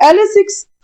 LA6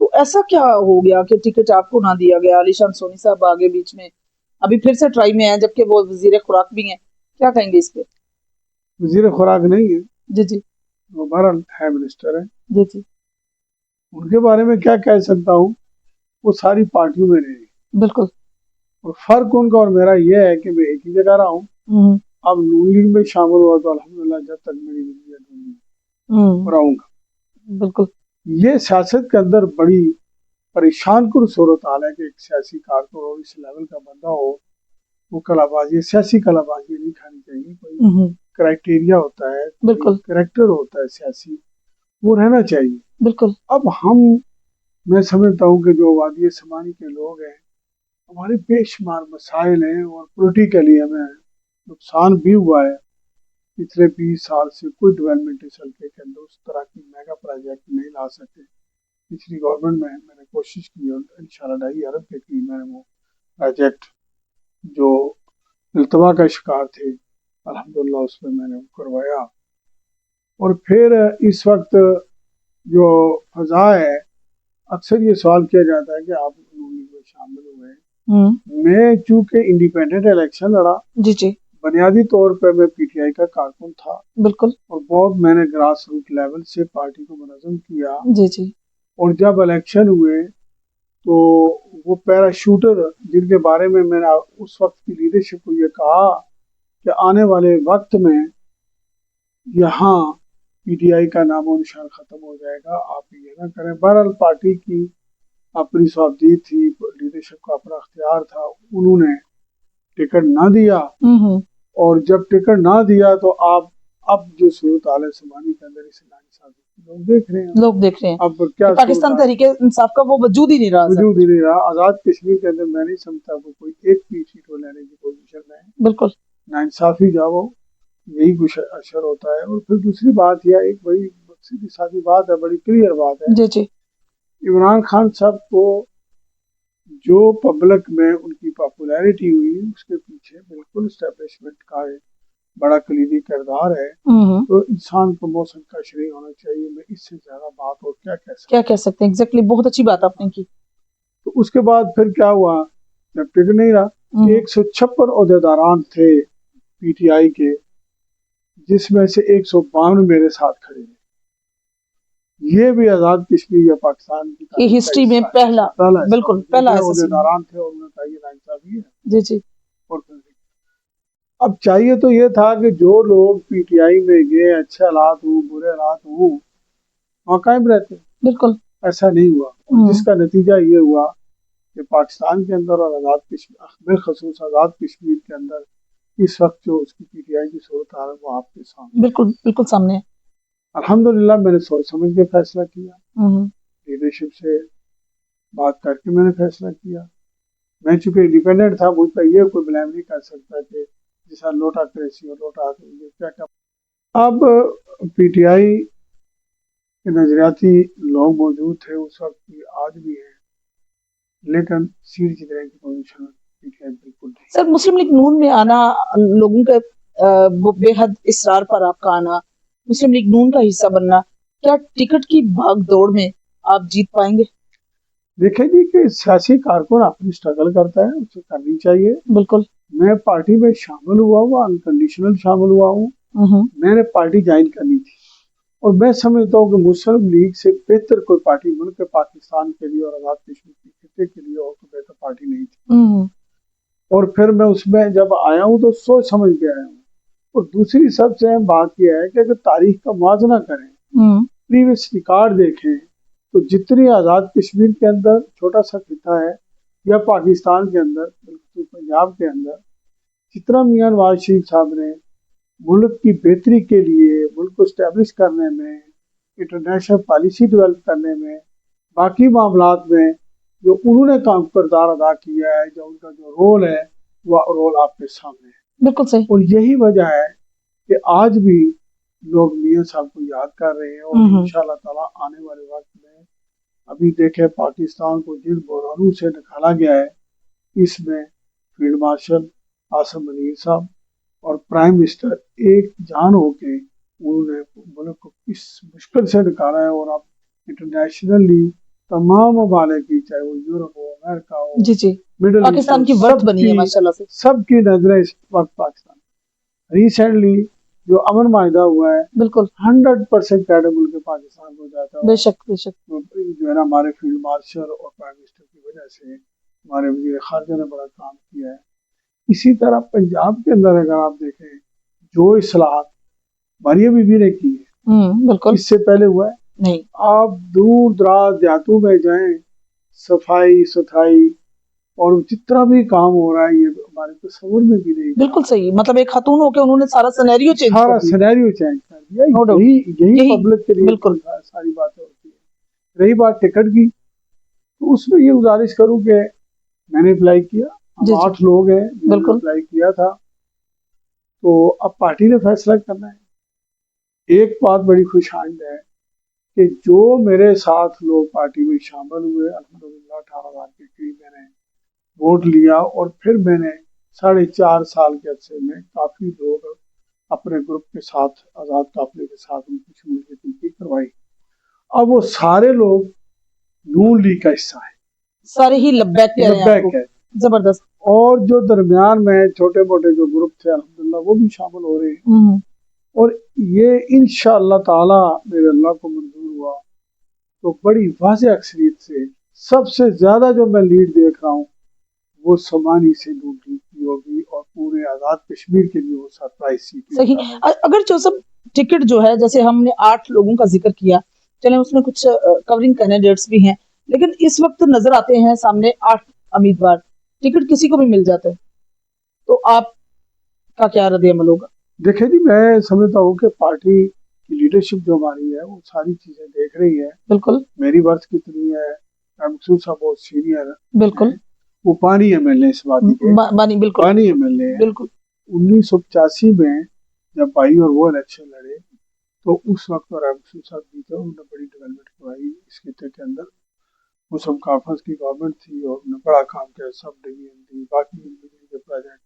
تو ایسا کیا ہو گیا کہ ٹکٹ آپ کو نہ دیا گیا؟ علی شان سونی صاحب آگے بیچ میں ابھی پھر سے ٹرائی میں ہیں، جبکہ وہ وزیر خوراک بھی ہیں، کیا کہیں گے اس پہ؟ وزیر خوراک نہیں ہے، جی جی وہ بہرحال ہے منسٹر ہے، جی جی ان کے بارے میں کیا کہہ سکتا ہوں، وہ ساری پارٹیوں میں رہے ہیں، بالکل اور فرق ان کا اور میرا یہ ہے کہ میں ایک ہی جگہ رہا ہوں، اب نون لیگ میں شامل ہوا تو الحمدللہ جب تک میری زندگی ہے نون لیگ رہوں گا۔ بالکل یہ سیاست کے اندر بڑی پریشان کن صورتحال ہے کہ ایک سیاسی کارکن اور اس لیول کا بندہ ہو، وہ کلا بازی، سیاسی کلا بازی نہیں کھانی چاہیے، کوئی کرائٹیریا ہوتا ہے، بالکل کریکٹر ہوتا ہے سیاسی، وہ رہنا چاہیے۔ بالکل اب میں سمجھتا ہوں کہ جو وادی سمانی کے لوگ ہیں، ہمارے بے شمار مسائل ہیں اور پولیٹیکلی ہمیں نقصان بھی ہوا ہے، پچھلے 20 سال سے کوئی ڈیولپمنٹ اس حلقے کے اندر اس طرح کی میگا پروجیکٹ نہیں لا سکے۔ پچھلی گورنمنٹ میں نے کوشش کی اور انشاءاللہ 2.5 ارب کے قریب میں نے وہ پروجیکٹ جو التوا کا شکار تھے الحمدللہ اس میں نے کروایا۔ اور پھر اس وقت جو فضا ہے، اکثر یہ سوال کیا جاتا ہے کہ آپ نون لیگ میں شامل ہوئے، میں چونکہ انڈیپینڈنٹ الیکشن لڑا، جی جی بنیادی طور پہ میں پی ٹی آئی کا کارکن تھا، بالکل، اور بہت میں نے گراس روٹ لیول سے پارٹی کو منظم کیا، جی جی اور جب الیکشن ہوئے تو وہ پیرا شوٹر جن کے بارے میں نے اس وقت کی لیڈرشپ کو یہ کہا کہ آنے والے وقت میں یہاں پی ٹی آئی کا نام و نشان ختم ہو جائے گا، آپ یہ نہ کریں۔ بہرحال پارٹی کی اپنی صوابدید تھی، لیڈرشپ کا اپنا اختیار تھا، انہوں نے ٹکٹ نہ دیا، اور جب ٹکٹ نہ دیا تو آپ اب جو صورتحال ہے سمانی کے اندر اسے لوگ دیکھ رہے ہیں، اب کیا پاکستان تحریک انصاف کا وہ وجود ہی نہیں رہا، وجود ہی نہیں رہا۔ آزاد کشمیر کے اندر میں نہیں سمجھتا وہ کوئی ایک بھی سیٹ لینے کی پوزیشن میں ہے، بالکل ناانصافی جاؤ یہی کچھ اشر ہوتا ہے۔ اور پھر دوسری بات یہ ایک بڑی سیدھی سادی بات ہے، بڑی کلیئر بات ہے، جی جی عمران خان صاحب کو جو پبلک میں ان کی پاپولیرٹی ہوئی اس کے پیچھے بالکل اسٹیبلشمنٹ کا ایک بڑا کلیدی کردار ہے، تو انسان کو موسم کا شریر ہونا چاہیے۔ میں اس سے زیادہ بات اور کیا کہہ سکتے ہیں، ایگزیکٹلی بہت اچھی بات آپ نے کی۔ تو اس کے بعد پھر کیا ہوا، جب ٹکٹ نہیں رہا، 156 عہدیداران تھے پی ٹی آئی کے، جس میں سے 152 میرے ساتھ کھڑے ہیں۔ یہ بھی آزاد کشمیر یا پاکستان کی ہسٹری میں پہلا بالکل پہلا عہدیداران تھے، اور انہوں نے کہا یہ ناانصافی ہے۔ جی جی اور اب چاہیے تو یہ تھا کہ جو لوگ پی ٹی آئی میں گئے، اچھے حالات ہوں برے حالات ہوں، وہاں قائم رہتے، بالکل ایسا نہیں ہوا، جس کا نتیجہ یہ ہوا کہ پاکستان کے اندر اور آزاد کشمیر بالخصوص آزاد کشمیر کے اندر اس وقت جو اس کی پی ٹی آئی کی صورتحال ہے وہ آپ کے سامنے بالکل بالکل سامنے ہے۔ الحمدللہ میں نے سوچ سمجھ کے فیصلہ کیا، لیڈرشپ سے بات کر کے میں نے فیصلہ کیا۔ میں چونکہ انڈیپینڈنٹ تھا، مجھ پر یہ کوئی بلیم نہیں کر سکتا کہ جیسا لوٹا کریسی اور لوٹا کیا اب پی ٹی آئی کے نظریاتی لوگ موجود تھے اس وقت بھی، آج بھی ہیں، لیکن سیٹ جتنے کی پوزیشن پی ٹی آئی بالکل نہیں۔ سر مسلم لیگ نون میں آنا، لوگوں کا بے حد اصرار پر آپ کا آنا، مسلم لیگ نون کا حصہ بننا، کیا ٹکٹ کی بھاگ دوڑ میں آپ جیت پائیں گے؟ دیکھیں جی کہ سیاسی کارکن اپنی اسٹرگل کرتا ہے، اسے کرنی چاہیے۔ بالکل میں پارٹی میں شامل ہوا ہوں، انکنڈیشنل شامل ہوا ہوں، میں نے پارٹی جوائن کرنی تھی، اور میں سمجھتا ہوں کہ مسلم لیگ سے بہتر کوئی پارٹی ملک پاکستان کے لیے اور آزاد کشمیر کے خطے کے لیے اور کوئی بہتر پارٹی نہیں تھی۔ اور پھر میں اس میں جب آیا ہوں تو سوچ سمجھ کے آیا ہوں۔ اور دوسری سب سے اہم بات یہ ہے کہ اگر تاریخ کا موازنہ کریں، پریویس ریکارڈ دیکھیں، تو جتنی آزاد کشمیر کے اندر چھوٹا سا خطہ ہے یا پاکستان کے اندر پنجاب کے اندر جتنا میاں نواز شریف صاحب نے ملک کی بہتری کے لیے، ملک کو اسٹیبلش کرنے میں، انٹرنیشنل پالیسی ڈیولپ کرنے میں، باقی معاملات میں جو انہوں نے کام کردار ادا کیا ہے، جو ان کا جو رول ہے، وہ رول آپ کے سامنے ہے۔ بالکل صحیح۔ اور یہی وجہ ہے کہ آج بھی لوگ میاں صاحب کو یاد کر رہے ہیں، اور انشاءاللہ تعالیٰ آنے والے وقت میں ابھی دیکھیں پاکستان کو جن بحرانوں سے نکالا گیا ہے، اس میں فیلڈ مارشل عاصم منیر صاحب اور پرائم منسٹر ایک جان ہو کے انہوں نے ملک کو کس مشکل سے نکالا ہے، اور اب انٹرنیشنلی تمام ممالک کی، چاہے وہ یورپ ہو، امریکہ ہو، جی جی مڈل پاکستان کی ورت بنی ہے ماشاءاللہ سے. سب کی نظریں اس وقت پاکستان. ریسنٹلی جو امن معاہدہ ہوا ہے بالکل 100% کریڈیبل کے پاکستان کو جاتا بے ہے. شک بے شک. جو ہے نا ہمارے فیلڈ مارشل اور پرائم منسٹر کی وجہ سے ہمارے وزیر خارجہ نے بڑا کام کیا ہے. اسی طرح پنجاب کے اندر اگر آپ دیکھیں جو اصلاحات ماریہ بی بی نے کی ہے بالکل اس سے پہلے ہوا ہے نہیں. آپ دور دراز دیہاتوں میں جائیں، صفائی ستھرائی اور جتنا بھی کام ہو رہا ہے یہ ہمارے تصور میں بھی نہیں. بالکل صحیح، مطلب ایک خاتون ہو کے انہوں نے سارا سینیریو چینج کر سارا دیا. سینیریو چینج کر دیا. No doubt. یہی پبلک کے لیے بالکل ساری باتیں ہوتی ہیں. رہی بات ٹکٹ کی تو اس میں یہ گزارش کروں کہ میں نے اپلائی کیا، ہم 8 لوگ ہیں جنہوں نے بالکل اپلائی کیا تھا. تو اب پارٹی نے فیصلہ کرنا ہے. ایک بات بڑی خوش آئند ہے کہ جو میرے ساتھ لوگ پارٹی میں شامل ہوئے الحمدللہ 18,000 کے قریب میں نے ووٹ لیا، اور پھر میں نے 4.5 سال کے عرصے میں کافی لوگ اپنے گروپ کے ساتھ آزاد قافلے کے ساتھ ان کی شمولیت کی کروائی. اب وہ سارے لوگ نون لیگ کا حصہ ہیں، سارے ہی لبیک ہے. زبردست. اور جو درمیان میں چھوٹے موٹے جو گروپ تھے الحمدللہ وہ بھی شامل ہو رہے ہیں. اور یہ انشاءاللہ تعالی میرے اللہ کو منظور ہوا تو بڑی واضح اکثریت سے سب سے زیادہ جو میں لیڈ دیکھ رہا ہوں وہ سمانی سے نون لیگ کی ہوگی، اور پورے آزاد کشمیر کے لیے وہ سرپرائز سیٹ. صحیح. اگر جوسف ٹکٹ جو ہے جیسے ہم نے 8 لوگوں کا ذکر کیا، چلیں اس میں کچھ کورنگ کینڈیڈیٹس بھی ہیں، لیکن اس وقت نظر آتے ہیں سامنے 8 امیدوار، ٹکٹ کسی کو بھی مل جاتا ہے، تو آپ کا کیا رد عمل ہوگا؟ دیکھیں جی میں سمجھتا ہوں کہ پارٹی کی لیڈرشپ جو ہماری ہے وہ ساری چیزیں دیکھ رہی ہے. بالکل میری برتھ کتنی ہے، مقصود صاحب بہت سینئر ہے، بالکل وہ پانی ایم ایل اے اس وادی کے، بالکل پانی ایم ایل اے. بالکل 1985 میں جب بھائی اور وہ الیکشن لڑے تو اس وقت مقصود صاحب جیتے، انہوں نے بڑی ڈیولپمنٹ کروائی اس خطے کے اندر. مسلم کانفرنس کی گورنمنٹ تھی اور انہوں نے بڑا کام کیا، سب ڈویژن دی، باقی بجلی کے پروجیکٹ،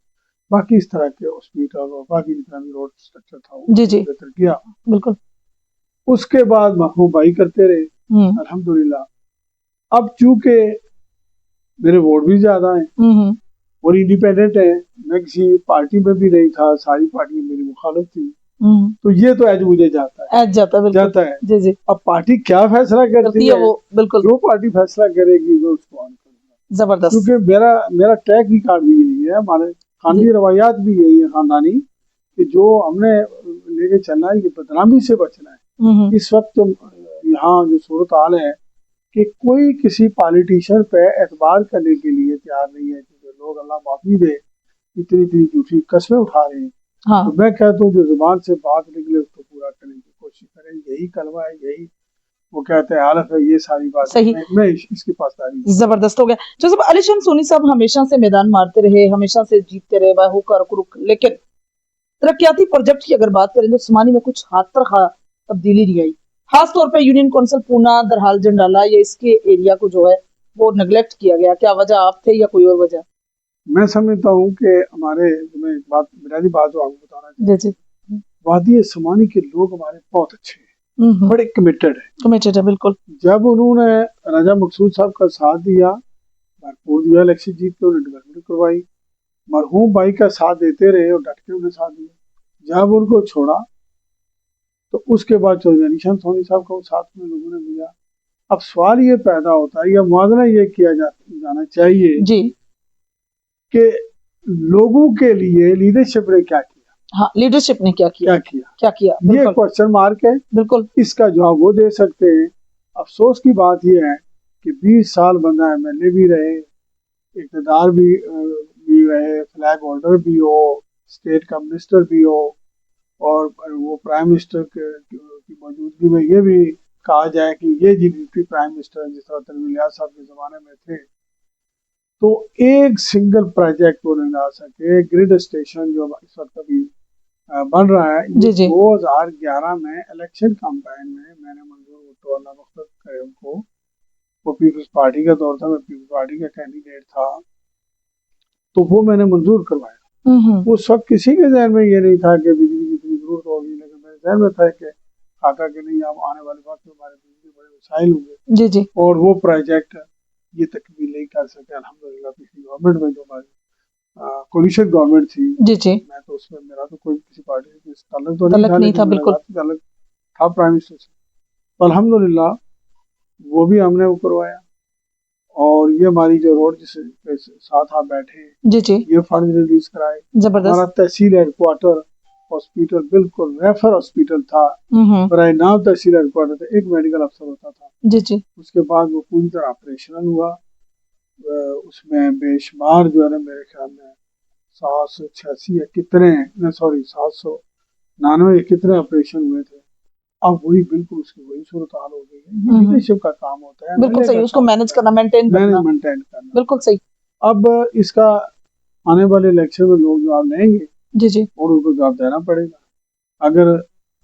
باقی اس طرح کے ہاسپیٹل اور باقی جتنا بھی روڈ اسٹرکچر تھا وہ بہتر کیا. بالکل. اس کے بعد محبوب بھائی کرتے رہے الحمدللہ. اب چونکہ میرے ووٹ بھی زیادہ ہیں اور انڈیپینڈنٹ ہیں، میں کسی پارٹی میں بھی نہیں تھا، ساری پارٹیاں میری مخالف تھی، تو یہ تو ایج مجھے جاتا ہے. اب پارٹی کیا فیصلہ کرتی ہے، جو پارٹی فیصلہ کرے گی میں اس کو آن کروں گا. زبردست. کیونکہ میرا ٹریک ریکارڈ بھی یہی ہے، ہمارے خاندانی روایات بھی یہی ہے خاندانی، کہ جو ہم نے لے کے چلنا ہے یہ بدنامی سے بچنا ہے. اس وقت یہاں جو صورتحال ہے کہ کوئی کسی پالیٹیشین پہ اعتبار کرنے کے لیے تیار نہیں ہے، کیونکہ لوگ اللہ معافی دے اتنی جھوٹی قسمیں اٹھا رہے ہیں. تو میں کہتا ہوں جو زبان سے بات نکلے اس کو پورا کرنے کی کوشش کریں، یہی کلمہ ہے، یہی وہ کہتے ہیں حالت ہے، یہ ساری بات میں اس کی پاسداری. زبردست ہو گیا. جوسف علی شان سونی صاحب ہمیشہ سے میدان مارتے رہے، ہمیشہ سے جیتتے رہے باہو کا رک، لیکن ترقیاتی پروجیکٹ کی اگر بات کریں تو سمانی میں کچھ ہاتھ پر تبدیلی نہیں آئی، خاص طور پہ یونین کونسل پونا درحال جنڈالا یا اس کے ایریا کو جو ہے وہ نیگلیکٹ کیا گیا. کیا وجہ آپ تھے یا کوئی اور وجہ؟ میں سمجھتا ہوں کہ ہمارے میں بات بنیادی بات جو آپ کو بتانا چاہتا ہوں، وادی سمانی کے لوگ ہمارے بہت اچھے ہیں، بڑے کمیٹڈ ہیں. بالکل. جب انہوں نے راجہ مقصود صاحب کا ساتھ دیا، بھرپور دیا، الیکشن جیت کے انہیں ڈیولپمنٹ کروائی، مرحوم بھائی کا ساتھ دیتے رہے اور ڈٹ کے انہیں ساتھ دیا. جب ان کو چھوڑا تو اس کے بعد چودھری علی شان سونی صاحب کو ساتھ میں لوگوں نے دیا. اب سوال یہ پیدا ہوتا ہے یا موازنہ یہ کیا جانا چاہیے جی کہ لوگوں کے لیے لیڈرشپ نے کیا کیا. ہاں لیڈرشپ نے کیا کیا یہ کوشچن مارک ہے. بالکل اس کا جواب وہ دے سکتے ہیں. افسوس کی بات یہ ہے کہ 20 سال بندہ ایم ایل اے بھی رہے، اقتدار بھی رہے، فلیگ ہولڈر بھی ہو، اسٹیٹ کا منسٹر بھی ہو، اور وہ پرائم منسٹر کی موجودگی میں یہ بھی کہا جائے کہ یہ ڈپٹی پرائم منسٹر جس طرح تنویر الیاس صاحب کے زمانے میں تھے، تو ایک سنگل پروجیکٹ وہ نہیں لا سکے. گریڈ اسٹیشن جو اس وقت ابھی بن رہا ہے، 2011 میں الیکشن کمپین میں نے منظور بھٹو اللہ مغفرت کرے ان کو، وہ پیپلز پارٹی کا دور تھا، میں پیپلز پارٹی کا کینڈیڈیٹ تھا، تو وہ میں نے منظور کروایا. اس وقت کسی کے ذہن میں یہ نہیں تھا کہ بجلی کی اتنی ضرورت ہوگی، لیکن میرے ذہن میں تھا کہ خاکہ کے نہیں، اب آنے والے وقت میں ہمارے بجلی بڑے مسائل ہوں گے جی جی اور وہ پروجیکٹ یہ تکمیل نہیں کر سکے الحمدللہ پچھلی گورنمنٹ میں جو ہماری کولیشن گورنمنٹ تھی. جی جی میں تو اس میں میرا تو کوئی کسی پارٹی سے تعلق تو نہیں تھا، نہیں تھا لیکن میرا بالکل. ذاتی تعلق تھا پرائم منسٹر سے. تو الحمدللہ وہ بھی ہم نے وہ کروایا. اور یہ ہماری جو روڈ جس کے ساتھ آپ بیٹھے ہیں جی جی یہ فنڈ ریلیز کرائے. ہمارا زبردست. تحصیل ہیڈ کوارٹر ہاسپٹل بالکل ریفر ہاسپٹل تھا، ہوں برائے نام تحصیل ہیڈ کوارٹر تھا، ایک میڈیکل افسر ہوتا تھا. جی جی اس کے بعد وہ پوری طرح آپریشنل ہوا. اس میں بے شمار جو ہے نا میرے خیال میں 786 یا کتنے 799 یا کتنے آپریشن ہوئے تھے. اب وہی بالکل اس کی وہی صورتحال ہو گئی ہے. یہ لیڈرشپ کا کام ہوتا ہے، بالکل صحیح، اس کو مینج کرنا، مینٹین کرنا، مینٹین کرنا. بالکل صحیح. اب اس کا آنے والے الیکشن میں لوگ جواب لیں گے جی جی اور ان کو جواب دینا پڑے گا. اگر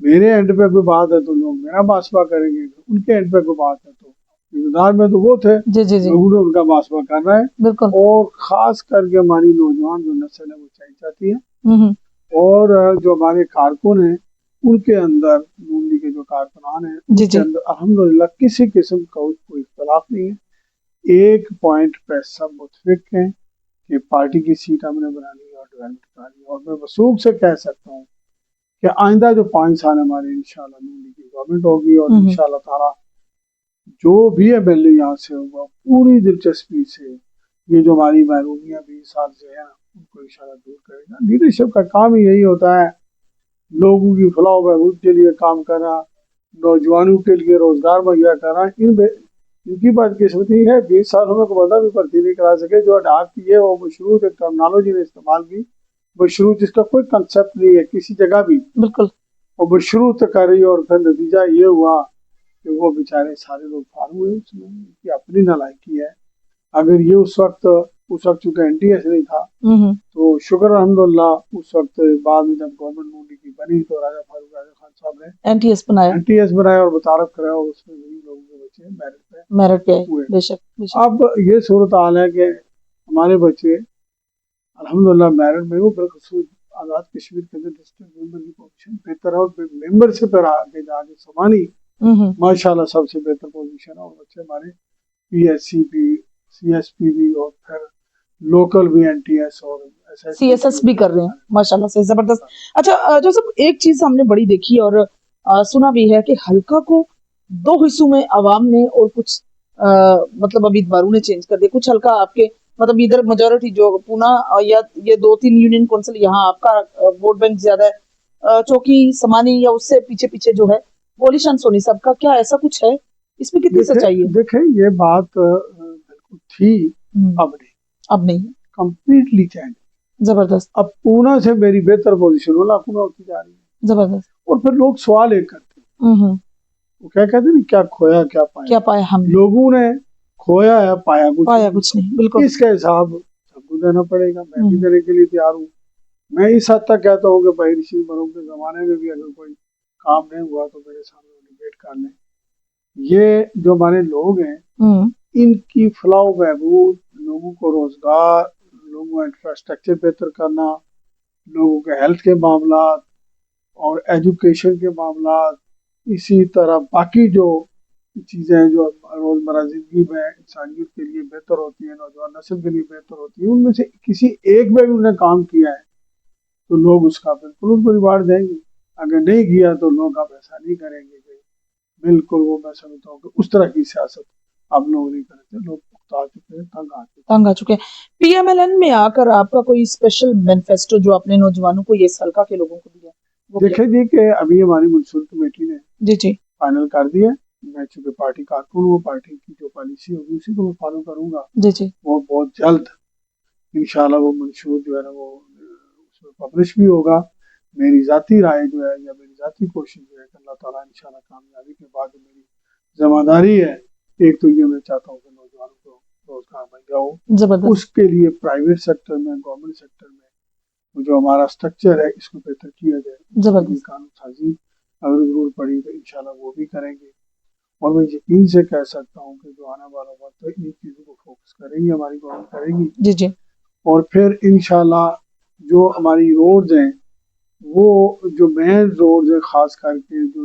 میرے اینڈ پہ کوئی بات ہے تو لوگ میرا محاسبہ کریں گے، ان کے اینڈ پہ کوئی بات ہے تو اقتدار میں تو وہ تھے، جی جی جی لوگوں نے ان کا محاسبہ کرنا ہے. بالکل. اور خاص کر کے ہماری نوجوان جو نسل ہے وہ چاہتی ہے. ہوں اور جو ہمارے کارکن ہیں ان کے اندر نون لیگ کے جو کارکنان ہیں جی ان کے جی اندر الحمدللہ کسی قسم کا کوئی اختلاف نہیں ہے. ایک پوائنٹ پہ سب متفق ہیں کہ پارٹی کی سیٹ ہم نے بنانی ہے اور ڈیولپمنٹ کرانی ہے. اور میں وثوق سے کہہ سکتا ہوں کہ آئندہ جو 5 سال ہمارے انشاءاللہ نون لیگ کی گورنمنٹ ہوگی اور انشاءاللہ تعالی جو بھی ایم ایل اے یہاں سے ہوگا پوری دلچسپی سے یہ جو ہماری محرومیاں 20 سال سے ہیں ان کو انشاءاللہ دور کرے گا. لیڈرشپ کا کام ہی یہی ہوتا ہے، لوگوں کی فلاح و بہبود کے لیے کام کرنا، نوجوانوں کے لیے روزگار مہیا کرنا. ان کی بدقسمتی ہے 20 سالوں میں کوئی بندہ بھی بھرتی نہیں کرا سکے. جو ڈاک کی ہے وہ مشروط ایک ٹرمنالوجی نے استعمال کی، مشروط جس کا کوئی کنسپٹ نہیں ہے کسی جگہ بھی، بالکل. وہ مشروط کر رہی. اور پھر نتیجہ یہ ہوا کہ وہ بیچارے سارے لوگ فارغ ہوئے. اس میں ان کی اپنی نالائکی ہے. اگر یہ اس وقت چونکہ این ٹی ایس نہیں تھا تو شکر الحمدللہ اس وقت بعد میں جب گورنمنٹ نون لیگ کی بنی تو راجہ فاروق راجہ خان صاحب نے این ٹی ایس بنایا اور متعارف کرایا اور اس میں وہی لوگوں کے بچے میرٹ پہ ہوئے. بے شک. اب یہ صورتحال ہے کہ ہمارے بچے الحمدللہ میرٹ میں وہ بالخصوص آزاد کشمیر کے اندر ڈسٹرکٹ ممبر کی پوزیشن بہتر ہے اور ممبر سے پھر آگے جا کے سمانی ماشاءاللہ سب سے بہتر پوزیشن ہے. اور بچے ہمارے پی ایس سی بھی، سی ایس پی بھی اور پھر لوکل بھی این ٹی ایس اور سی ایس ایس بھی کر رہے ہیں ماشاءاللہ سے. زبردست. اچھا جوزف، ایک چیز ہم نے بڑی دیکھی اور سنا بھی ہے کہ حلقہ کو 2 حصوں میں عوام نے اور کچھ مطلب ابھی بارو نے چینج کر دیا. کچھ حلقہ آپ کے مطلب ادھر میجورٹی جو پونا یا یہ 2-3 یونین کونسل یہاں آپ کا ووٹ بینک زیادہ ہے، چوکی سمانی یا اس سے پیچھے پیچھے جو ہے پولیشن سونی سب کا، کیا ایسا کچھ ہے؟ اس میں کتنی سچائی ہے؟ دیکھیں یہ بات بالکل تھی، اب نہیں کمپلیٹلی چینج. زبردست. اب پونا سے میری بہتر پوزیشن پونا ہوتی جا رہی ہے. زبردست. اور پھر لوگ سوال ایک کرتے ہیں وہ کیا کہتے ہیں کیا کھویا کیا پایا ہم لوگوں نے کھویا ہے پایا کچھ نہیں. بالکل. اس کا حساب سب کو دینا پڑے گا. میں بھی دینے کے لیے تیار ہوں. میں اس حد تک کہتا ہوں کہ بھائی رشید مرحوم کے زمانے میں بھی اگر کوئی کام نہیں ہوا تو میرے سامنے ڈیبیٹ کر لیں. یہ جو ہمارے لوگ ہیں ان کی فلاح و بہبود، لوگوں کو روزگار، لوگوں کا انفراسٹرکچر بہتر کرنا، لوگوں کے ہیلتھ کے معاملات اور ایجوکیشن کے معاملات، اسی طرح باقی جو چیزیں ہیں جو روزمرہ زندگی میں انسانیت کے لیے بہتر ہوتی ہیں، نوجوان نسل کے لیے بہتر ہوتی ہیں، ان میں سے کسی ایک میں بھی انہوں نے کام کیا ہے تو لوگ اس کا بالکل ان کو ریوارڈ دیں گے. اگر نہیں کیا تو لوگ اب ایسا نہیں کریں گے. بالکل وہ میں سمجھتا ہوں کہ اس طرح کی سیاست اب لوگ نہیں کرتے. لوگ پختہ چکے ہیں، تنگ آ چکے ہیں. پی ایم ایل این میں آ کر آپ کا کوئی اسپیشل مینیفیسٹو جو اپنے نوجوانوں کو یہ حلقہ کے لوگوں کو دیا؟ دیکھیں جی کہ ابھی ہماری منصور کمیٹی نے جی فائنل کر دیا. میں چونکہ پارٹی کارکن ہوں، پارٹی کی جو پالیسی ہوگی اسی کو میں فالو کروں گا. وہ بہت جلد انشاءاللہ وہ منشور جو ہے نا وہ اس میں پبلش بھی ہوگا. میری ذاتی رائے جو ہے یا میری ذاتی کوشش جو ہے کہ اللہ تعالیٰ انشاءاللہ کامیابی کے بعد میری ذمہ داری ہے ایک تو یہ میں چاہتا ہوں کہ نوجوانوں کو روزگار مہیا ہو. اس کے لیے پرائیویٹ سیکٹر میں، گورنمنٹ سیکٹر میں جو ہمارا سٹرکچر ہے اس کو بہتر کیا جائے. قانون سازی اگر ضرور پڑی تو انشاءاللہ وہ بھی کریں گے. اور میں یقین سے کہہ سکتا ہوں کہ جو آنے والا وقت ہے ان چیزوں کو فوکس کرے گی ہماری گورنمنٹ کرے گی. اور پھر انشاءاللہ جو ہماری روڈز ہیں وہ جو مین روڈز ہیں خاص کر کے جو